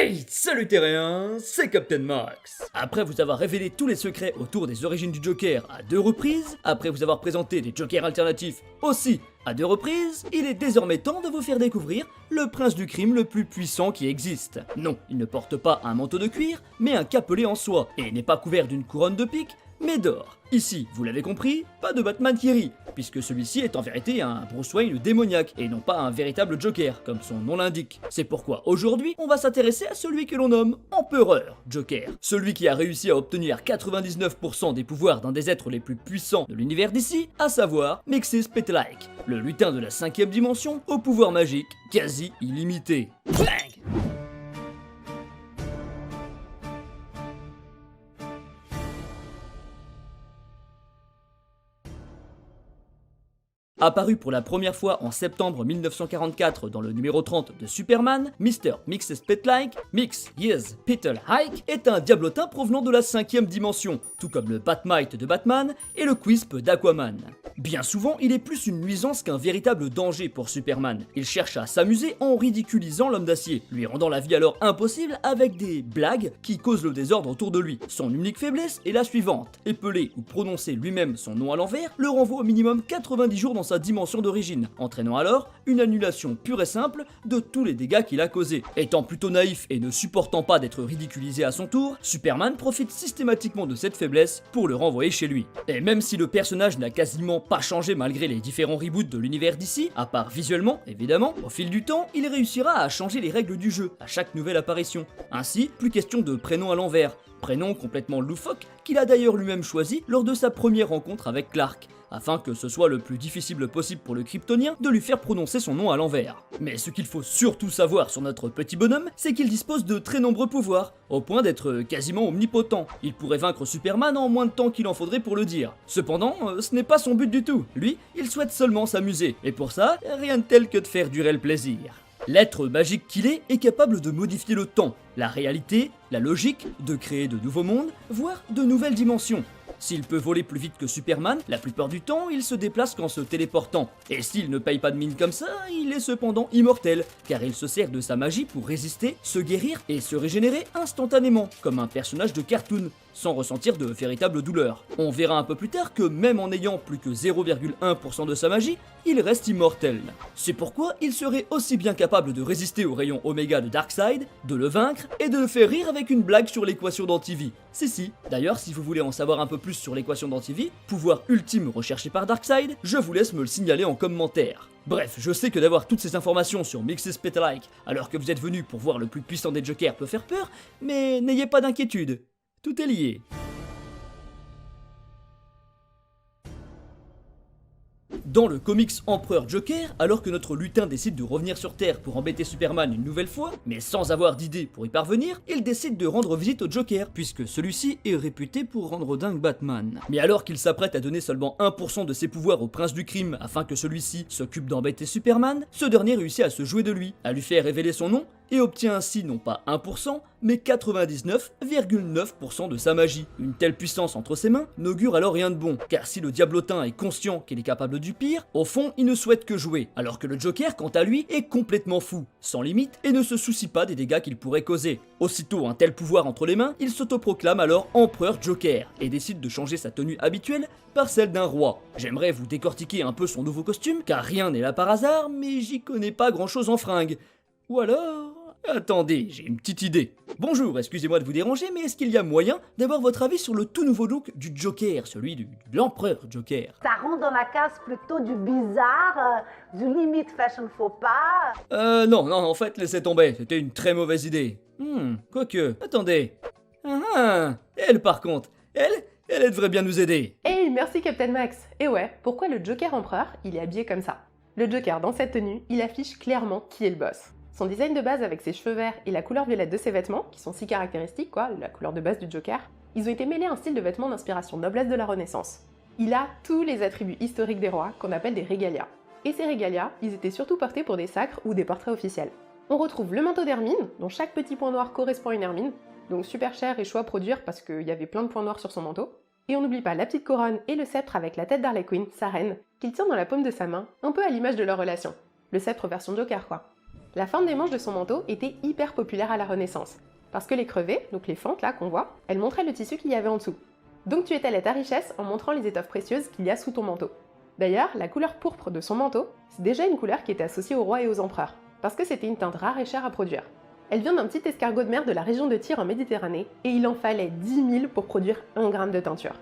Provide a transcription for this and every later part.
Hey, salut terriens, c'est Captain Max. Après vous avoir révélé tous les secrets autour des origines du Joker à 2 reprises, après vous avoir présenté des Jokers alternatifs aussi à 2 reprises, il est désormais temps de vous faire découvrir le prince du crime le plus puissant qui existe. Non, il ne porte pas un manteau de cuir, mais un capelet en soie, et n'est pas couvert d'une couronne de pique, mais d'or. Ici, vous l'avez compris, pas de Batman qui rit, puisque celui-ci est en vérité un Bruce Wayne démoniaque, et non pas un véritable Joker, comme son nom l'indique. C'est pourquoi aujourd'hui, on va s'intéresser à celui que l'on nomme Empereur Joker. Celui qui a réussi à obtenir 99% des pouvoirs d'un des êtres les plus puissants de l'univers d'ici, à savoir Mixis Petlike, le lutin de la 5ème dimension au pouvoir magique quasi illimité. Bang! Apparu pour la première fois en septembre 1944 dans le numéro 30 de Superman, Mr. Mxyzptlk, Mix Yes Petal Hike, est un diablotin provenant de la 5ème dimension, tout comme le Batmite de Batman et le Quisp d'Aquaman. Bien souvent, il est plus une nuisance qu'un véritable danger pour Superman. Il cherche à s'amuser en ridiculisant l'homme d'acier, lui rendant la vie alors impossible avec des blagues qui causent le désordre autour de lui. Son unique faiblesse est la suivante: épeler ou prononcer lui-même son nom à l'envers le renvoie au minimum 90 jours dans sa dimension d'origine, entraînant alors une annulation pure et simple de tous les dégâts qu'il a causés. Étant plutôt naïf et ne supportant pas d'être ridiculisé à son tour, Superman profite systématiquement de cette faiblesse pour le renvoyer chez lui. Et même si le personnage n'a quasiment pas changé malgré les différents reboots de l'univers d'ici, à part visuellement évidemment, au fil du temps, il réussira à changer les règles du jeu à chaque nouvelle apparition. Ainsi, plus question de prénom à l'envers, prénom complètement loufoque qu'il a d'ailleurs lui-même choisi lors de sa première rencontre avec Clark, afin que ce soit le plus difficile possible pour le Kryptonien de lui faire prononcer son nom à l'envers. Mais ce qu'il faut surtout savoir sur notre petit bonhomme, c'est qu'il dispose de très nombreux pouvoirs, au point d'être quasiment omnipotent. Il pourrait vaincre Superman en moins de temps qu'il en faudrait pour le dire. Cependant, ce n'est pas son but du tout. Lui, il souhaite seulement s'amuser, et pour ça, rien de tel que de faire durer le plaisir. L'être magique qu'il est capable de modifier le temps, la réalité, la logique, de créer de nouveaux mondes, voire de nouvelles dimensions. S'il peut voler plus vite que Superman, la plupart du temps, il se déplace qu'en se téléportant. Et s'il ne paye pas de mine comme ça, il est cependant immortel, car il se sert de sa magie pour résister, se guérir et se régénérer instantanément, comme un personnage de cartoon, sans ressentir de véritable douleur. On verra un peu plus tard que même en ayant plus que 0,1% de sa magie, il reste immortel. C'est pourquoi il serait aussi bien capable de résister au rayon Oméga de Darkseid, de le vaincre et de le faire rire avec une blague sur l'équation d'antivie. Si. D'ailleurs, si vous voulez en savoir un peu plus sur l'équation d'antivie, pouvoir ultime recherché par Darkseid, je vous laisse me le signaler en commentaire. Bref, je sais que d'avoir toutes ces informations sur Mxyzptlk alors que vous êtes venu pour voir le plus puissant des Jokers peut faire peur, mais n'ayez pas d'inquiétude. Tout est lié. Dans le comics Empereur Joker, alors que notre lutin décide de revenir sur Terre pour embêter Superman une nouvelle fois, mais sans avoir d'idée pour y parvenir, il décide de rendre visite au Joker, puisque celui-ci est réputé pour rendre dingue Batman. Mais alors qu'il s'apprête à donner seulement 1% de ses pouvoirs au prince du crime afin que celui-ci s'occupe d'embêter Superman, ce dernier réussit à se jouer de lui, à lui faire révéler son nom, et obtient ainsi non pas 1%, mais 99,9% de sa magie. Une telle puissance entre ses mains n'augure alors rien de bon, car si le diablotin est conscient qu'il est capable du pire, au fond il ne souhaite que jouer, alors que le Joker quant à lui est complètement fou, sans limite, et ne se soucie pas des dégâts qu'il pourrait causer. Aussitôt un tel pouvoir entre les mains, il s'autoproclame alors Empereur Joker, et décide de changer sa tenue habituelle par celle d'un roi. J'aimerais vous décortiquer un peu son nouveau costume, car rien n'est là par hasard, mais j'y connais pas grand chose en fringues. Ou alors... Attendez, j'ai une petite idée. Bonjour, excusez-moi de vous déranger, mais est-ce qu'il y a moyen d'avoir votre avis sur le tout nouveau look du Joker, celui de l'Empereur Joker? Ça rentre dans la case plutôt du bizarre, du limite fashion faux pas. Non, en fait, laissez tomber, c'était une très mauvaise idée. Quoique, attendez. Elle par contre, elle devrait bien nous aider. Hey, merci Captain Max. Et ouais, pourquoi le Joker Empereur, il est habillé comme ça? Le Joker, dans cette tenue, il affiche clairement qui est le boss. Son design de base avec ses cheveux verts et la couleur violette de ses vêtements, qui sont si caractéristiques la couleur de base du Joker, ils ont été mêlés à un style de vêtements d'inspiration noblesse de la Renaissance. Il a tous les attributs historiques des rois, qu'on appelle des regalia. Et ces regalia, ils étaient surtout portés pour des sacres ou des portraits officiels. On retrouve le manteau d'hermine, dont chaque petit point noir correspond à une hermine, donc super cher et chaud à produire parce qu'il y avait plein de points noirs sur son manteau. Et on n'oublie pas la petite couronne et le sceptre avec la tête d'Harley Quinn, sa reine, qu'il tient dans la paume de sa main, un peu à l'image de leur relation. Le sceptre version Joker quoi. La forme des manches de son manteau était hyper populaire à la Renaissance, parce que les crevés, donc les fentes là qu'on voit, elles montraient le tissu qu'il y avait en dessous. Donc tu étalais ta richesse en montrant les étoffes précieuses qu'il y a sous ton manteau. D'ailleurs, la couleur pourpre de son manteau, c'est déjà une couleur qui était associée aux rois et aux empereurs, parce que c'était une teinte rare et chère à produire. Elle vient d'un petit escargot de mer de la région de Tyr en Méditerranée, et il en fallait 10 000 pour produire 1 gramme de teinture.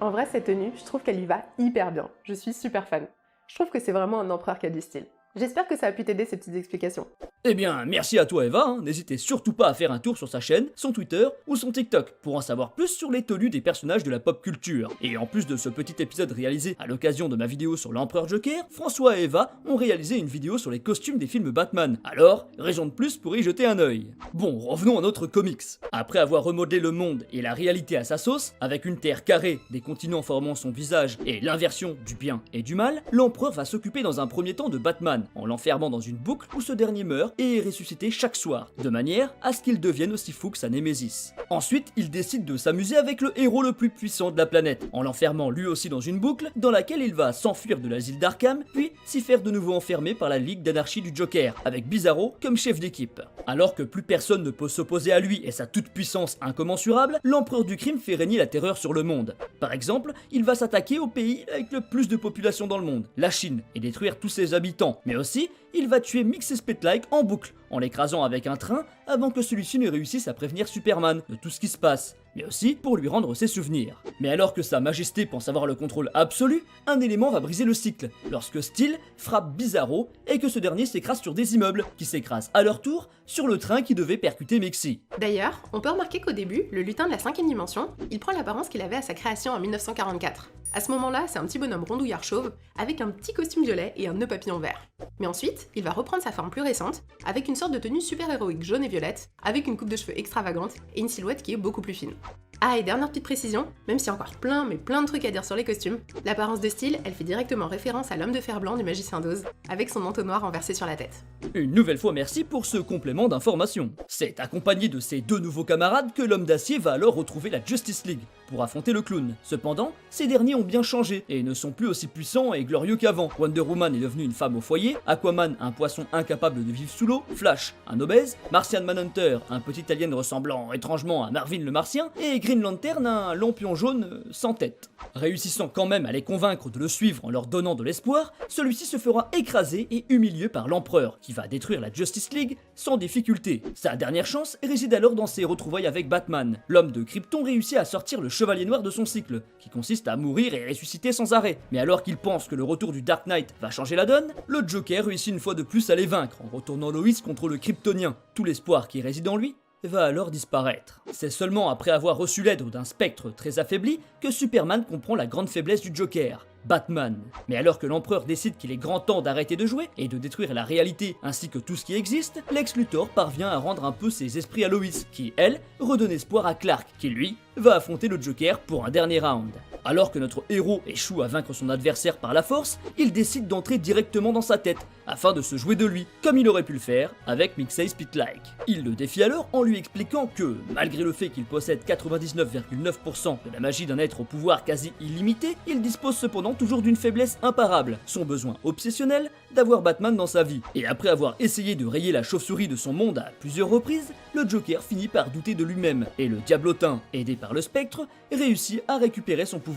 En vrai, cette tenue, je trouve qu'elle y va hyper bien. Je suis super fan. Je trouve que c'est vraiment un empereur qui a du style. J'espère que ça a pu t'aider ces petites explications. Eh bien, merci à toi Eva, n'hésitez surtout pas à faire un tour sur sa chaîne, son Twitter ou son TikTok pour en savoir plus sur les tenues des personnages de la pop culture. Et en plus de ce petit épisode réalisé à l'occasion de ma vidéo sur l'Empereur Joker, François et Eva ont réalisé une vidéo sur les costumes des films Batman. Alors, raison de plus pour y jeter un œil. Bon, revenons à notre comics. Après avoir remodelé le monde et la réalité à sa sauce, avec une terre carrée, des continents formant son visage et l'inversion du bien et du mal, l'Empereur va s'occuper dans un premier temps de Batman, en l'enfermant dans une boucle où ce dernier meurt et est ressuscité chaque soir, de manière à ce qu'il devienne aussi fou que sa némésis. Ensuite, il décide de s'amuser avec le héros le plus puissant de la planète, en l'enfermant lui aussi dans une boucle dans laquelle il va s'enfuir de l'asile d'Arkham, puis s'y faire de nouveau enfermer par la Ligue d'anarchie du Joker, avec Bizarro comme chef d'équipe. Alors que plus personne ne peut s'opposer à lui et sa toute-puissance incommensurable, l'empereur du crime fait régner la terreur sur le monde. Par exemple, il va s'attaquer au pays avec le plus de population dans le monde, la Chine, et détruire tous ses habitants, mais aussi il va tuer Mix et Spetlight en boucle, en l'écrasant avec un train avant que celui-ci ne réussisse à prévenir Superman de tout ce qui se passe, mais aussi pour lui rendre ses souvenirs. Mais alors que sa majesté pense avoir le contrôle absolu, un élément va briser le cycle, lorsque Steel frappe Bizarro et que ce dernier s'écrase sur des immeubles, qui s'écrasent à leur tour sur le train qui devait percuter Mexi. D'ailleurs, on peut remarquer qu'au début, le lutin de la 5ème dimension, il prend l'apparence qu'il avait à sa création en 1944. À ce moment-là, c'est un petit bonhomme rondouillard chauve, avec un petit costume violet et un nœud papillon vert. Mais ensuite, il va reprendre sa forme plus récente, avec une sorte de tenue super-héroïque jaune et violette, avec une coupe de cheveux extravagante et une silhouette qui est beaucoup plus fine. Ah, et dernière petite précision, même s'il y a encore plein de trucs à dire sur les costumes, l'apparence de Steel, elle fait directement référence à l'homme de fer blanc du magicien d'Oz, avec son manteau noir renversé sur la tête. Une nouvelle fois merci pour ce complément d'information. C'est accompagné de ses deux nouveaux camarades que l'homme d'acier va alors retrouver la Justice League pour affronter le clown. Cependant, ces derniers ont bien changé et ne sont plus aussi puissants et glorieux qu'avant. Wonder Woman est devenue une femme au foyer, Aquaman un poisson incapable de vivre sous l'eau, Flash un obèse, Martian Manhunter un petit alien ressemblant étrangement à Marvin le Martien et Green Lantern un lampion jaune sans tête. Réussissant quand même à les convaincre de le suivre en leur donnant de l'espoir, celui-ci se fera écraser et humilier par l'empereur qui va détruire la Justice League sans difficulté. Sa dernière chance réside alors dans ses retrouvailles avec Batman. L'homme de Krypton réussit à sortir le chevalier noir de son cycle, qui consiste à mourir et ressusciter sans arrêt. Mais alors qu'il pense que le retour du Dark Knight va changer la donne, le Joker réussit une fois de plus à les vaincre en retournant Lois contre le Kryptonien. Tout l'espoir qui réside en lui va alors disparaître. C'est seulement après avoir reçu l'aide d'un spectre très affaibli que Superman comprend la grande faiblesse du Joker, Batman. Mais alors que l'empereur décide qu'il est grand temps d'arrêter de jouer et de détruire la réalité ainsi que tout ce qui existe, Lex Luthor parvient à rendre un peu ses esprits à Lois, qui, elle, redonne espoir à Clark, qui lui, va affronter le Joker pour un dernier round. Alors que notre héros échoue à vaincre son adversaire par la force, il décide d'entrer directement dans sa tête, afin de se jouer de lui, comme il aurait pu le faire avec Mixey Spitlike. Il le défie alors en lui expliquant que, malgré le fait qu'il possède 99,9% de la magie d'un être au pouvoir quasi illimité, il dispose cependant toujours d'une faiblesse imparable, son besoin obsessionnel d'avoir Batman dans sa vie. Et après avoir essayé de rayer la chauve-souris de son monde à plusieurs reprises, le Joker finit par douter de lui-même, et le Diablotin, aidé par le Spectre, réussit à récupérer son pouvoir.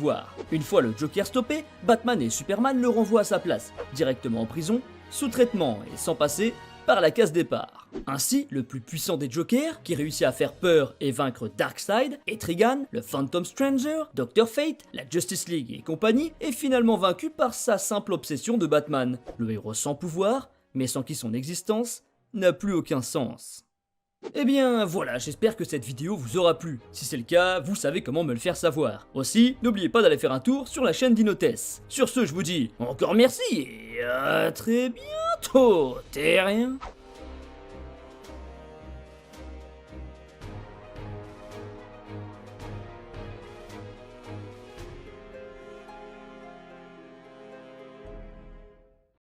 Une fois le Joker stoppé, Batman et Superman le renvoient à sa place, directement en prison, sous traitement et sans passer par la case départ. Ainsi, le plus puissant des Jokers, qui réussit à faire peur et vaincre Darkseid, Etrigan, le Phantom Stranger, Dr. Fate, la Justice League et compagnie, est finalement vaincu par sa simple obsession de Batman, le héros sans pouvoir, mais sans qui son existence n'a plus aucun sens. Eh bien voilà, j'espère que cette vidéo vous aura plu. Si c'est le cas, vous savez comment me le faire savoir. Aussi, n'oubliez pas d'aller faire un tour sur la chaîne d'Inotes. Sur ce, je vous dis encore merci et à très bientôt, terrien.